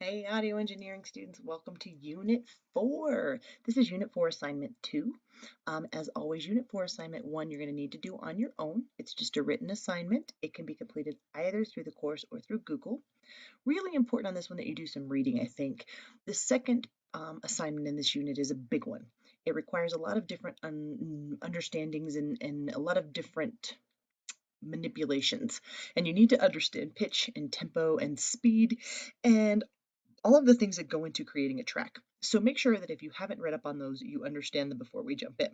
Hey, audio engineering students, welcome to Unit 4. This is Unit 4 Assignment 2. As always, Unit 4 Assignment 1 you're going to need to do on your own. It's just a written assignment. It can be completed either through the course or through Google. Really important on this one that you do some reading, I think. The second assignment in this unit is a big one. It requires a lot of different understandings and a lot of different manipulations. And you need to understand pitch and tempo and speed and all of the things that go into creating a track. So make sure that if you haven't read up on those, you understand them before we jump in.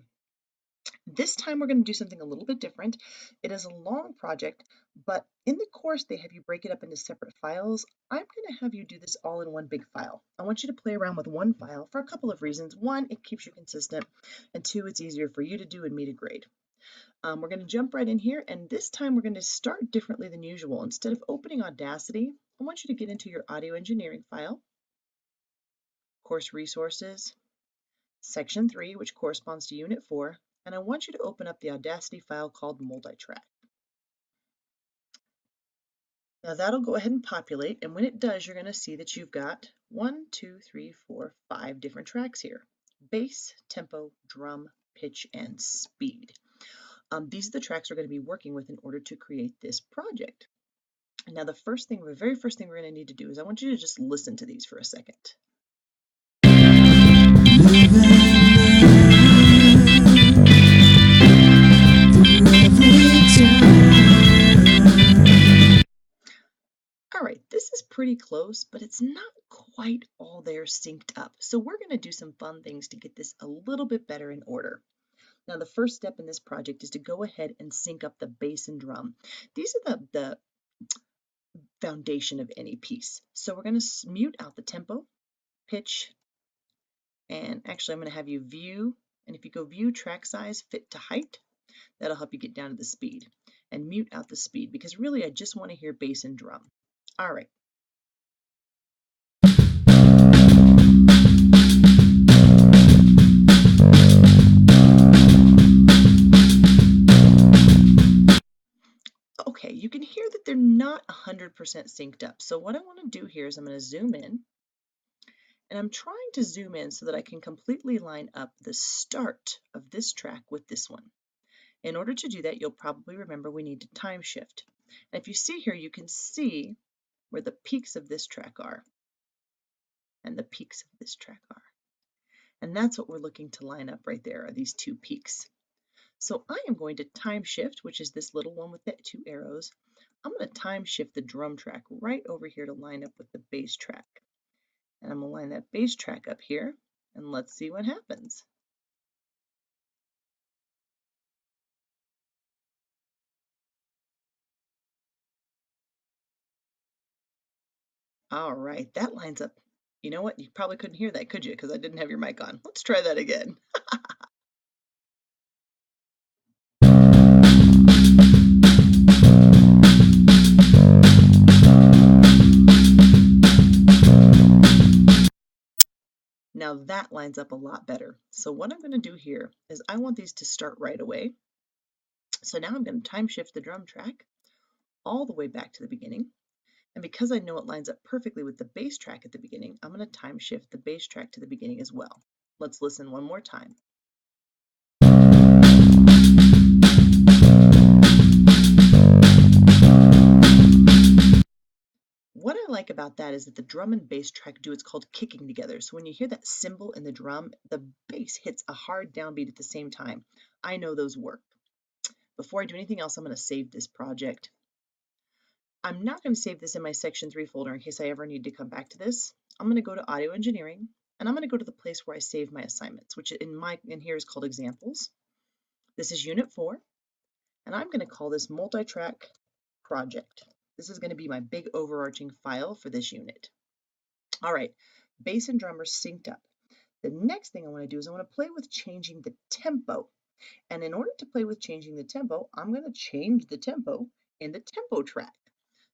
This time we're going to do something a little bit different. It is a long project, but in the course they have you break it up into separate files. I'm going to have you do this all in one big file. I want you to play around with one file for a couple of reasons. One, it keeps you consistent, and two, it's easier for you to do and me to grade. We're going to jump right in here, and this time we're going to start differently than usual. Instead of opening Audacity, I want you to get into your audio engineering file, Course Resources, Section 3, which corresponds to Unit 4, and I want you to open up the Audacity file called Multitrack. Now that'll go ahead and populate, and when it does, you're going to see that you've got 5 different tracks here: bass, tempo, drum, pitch, and speed. These are the tracks we're going to be working with in order to create this project. Now the very first thing we're going to need to do is I want you to just listen to these for a second. All right, this is pretty close, but it's not quite all there synced up. So we're going to do some fun things to get this a little bit better in order. Now, the first step in this project is to go ahead and sync up the bass and drum. These are the foundation of any piece. So we're going to mute out the tempo, pitch, and actually I'm going to have you view, and if you go view track size fit to height, that'll help you get down to the speed. And mute out the speed, because really I just want to hear bass and drum. All right. Okay, you can hear that they're not 100% synced up. So what I want to do here is I'm going to zoom in, and I'm trying to zoom in so that I can completely line up the start of this track with this one. In order to do that, you'll probably remember we need to time shift. And if you see here, you can see where the peaks of this track are and the peaks of this track are. And that's what we're looking to line up right there, are these two peaks. So I am going to time shift, which is this little one with the 2 arrows. I'm going to time shift the drum track right over here to line up with the bass track. And I'm going to line that bass track up here, and let's see what happens. All right, that lines up. You know what? You probably couldn't hear that, could you? Because I didn't have your mic on. Let's try that again. Now that lines up a lot better. So what I'm going to do here is I want these to start right away. So now I'm going to time shift the drum track all the way back to the beginning. And because I know it lines up perfectly with the bass track at the beginning, I'm going to time shift the bass track to the beginning as well. Let's listen one more time. What I like about that is that the drum and bass track do what's called kicking together. So when you hear that cymbal in the drum, the bass hits a hard downbeat at the same time. I know those work. Before I do anything else, I'm going to save this project. I'm not going to save this in my Section 3 folder in case I ever need to come back to this. I'm going to go to Audio Engineering, and I'm going to go to the place where I save my assignments, which in here is called Examples. This is Unit 4, and I'm going to call this Multitrack Project. This is going to be my big overarching file for this unit. All right, bass and drum are synced up. The next thing I want to do is I want to play with changing the tempo. And in order to play with changing the tempo, I'm going to change the tempo in the tempo track.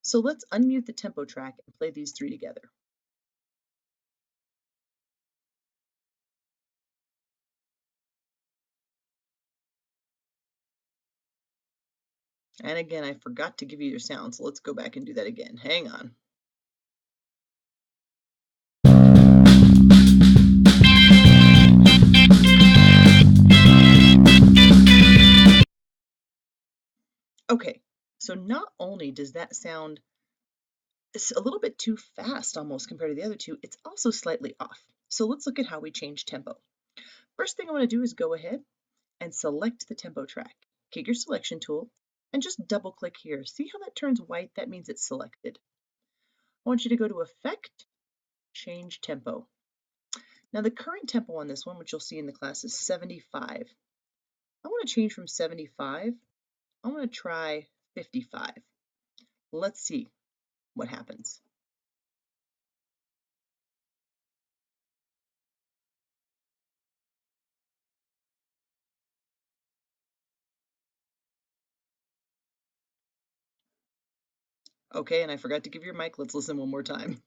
So let's unmute the tempo track and play these 3 together. And again, I forgot to give you your sound, so let's go back and do that again. Hang on. So not only does that sound it's a little bit too fast almost compared to the other two, it's also slightly off. So let's look at how we change tempo. First thing I want to do is go ahead and select the tempo track. Get your selection tool and just double click here. See how that turns white? That means it's selected. I want you to go to Effect, Change Tempo. Now the current tempo on this one, which you'll see in the class, is 75. I want to change from 75. I want to try 55. Let's see what happens. Okay, and I forgot to give your mic. Let's listen one more time.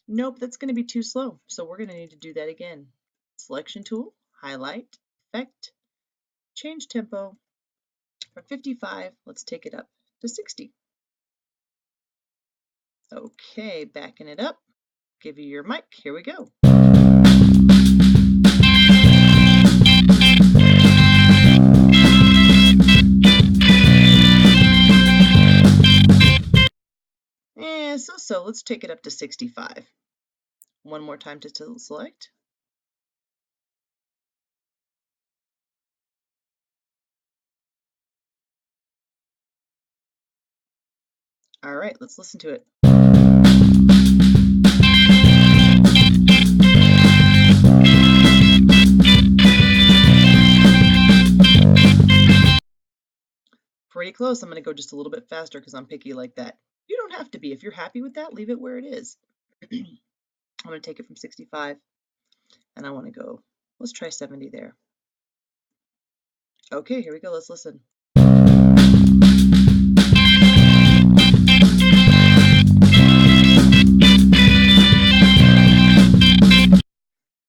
Nope, that's going to be too slow. So we're going to need to do that again. Selection tool, highlight, effect, change tempo. From 55, let's take it up to 60. Okay, backing it up. Give you your mic. Here we go. So let's take it up to 65. One more time to select. All right, let's listen to it. Pretty close. I'm going to go just a little bit faster because I'm picky like that. You don't have to be. If you're happy with that, leave it where it is. I'm going to take it from 65 and I want to go, let's try 70 there. Okay, here we go. Let's listen.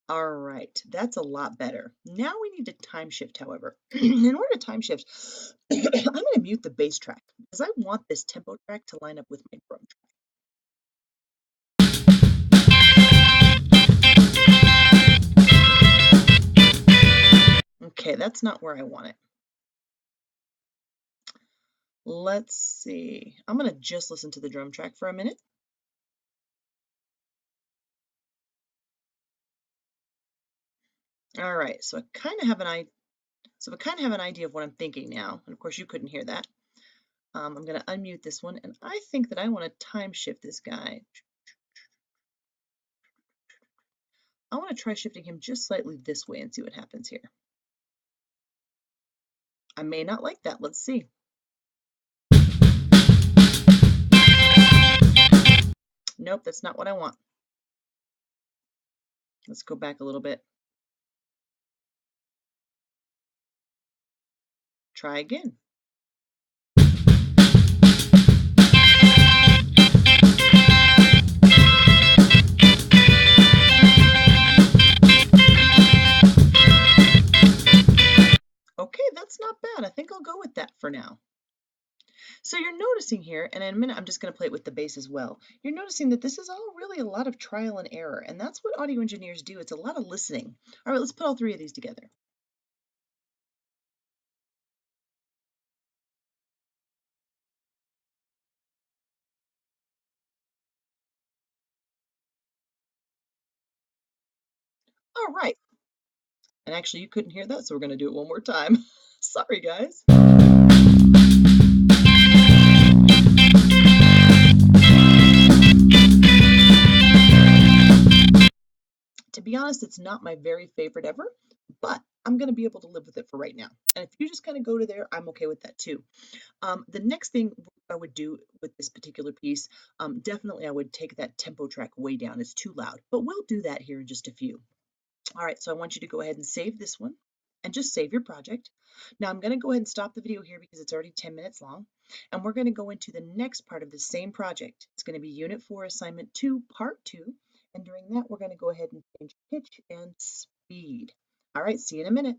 All right, that's a lot better. Now we need to time shift, however. In order to time shift, I'm going to mute the bass track because I want this tempo track to line up with my drum track. Okay, that's not where I want it. Let's see. I'm going to just listen to the drum track for a minute. All right, so I kind of have an idea of what I'm thinking now, and of course you couldn't hear that. I'm going to unmute this one, and I think that I want to time shift this guy. I want to try shifting him just slightly this way and see what happens here. I may not like that. Let's see. Nope, that's not what I want. Let's go back a little bit. Try again. Okay, that's not bad. I think I'll go with that for now. So you're noticing here, and in a minute I'm just going to play it with the bass as well. You're noticing that this is all really a lot of trial and error, and that's what audio engineers do. It's a lot of listening. All right, let's put all three of these together. All right. And actually you couldn't hear that, so we're going to do it one more time. Sorry, guys. To be honest, it's not my very favorite ever, but I'm going to be able to live with it for right now. And if you just kind of go to there, I'm okay with that too. The next thing I would do with this particular piece, definitely I would take that tempo track way down. It's too loud, but we'll do that here in just a few. All right, so I want you to go ahead and save this one and just save your project. Now I'm going to go ahead and stop the video here because it's already 10 minutes long, and we're going to go into the next part of the same project. It's going to be Unit 4, Assignment 2, Part 2, and during that we're going to go ahead and change pitch and speed. All right, see you in a minute.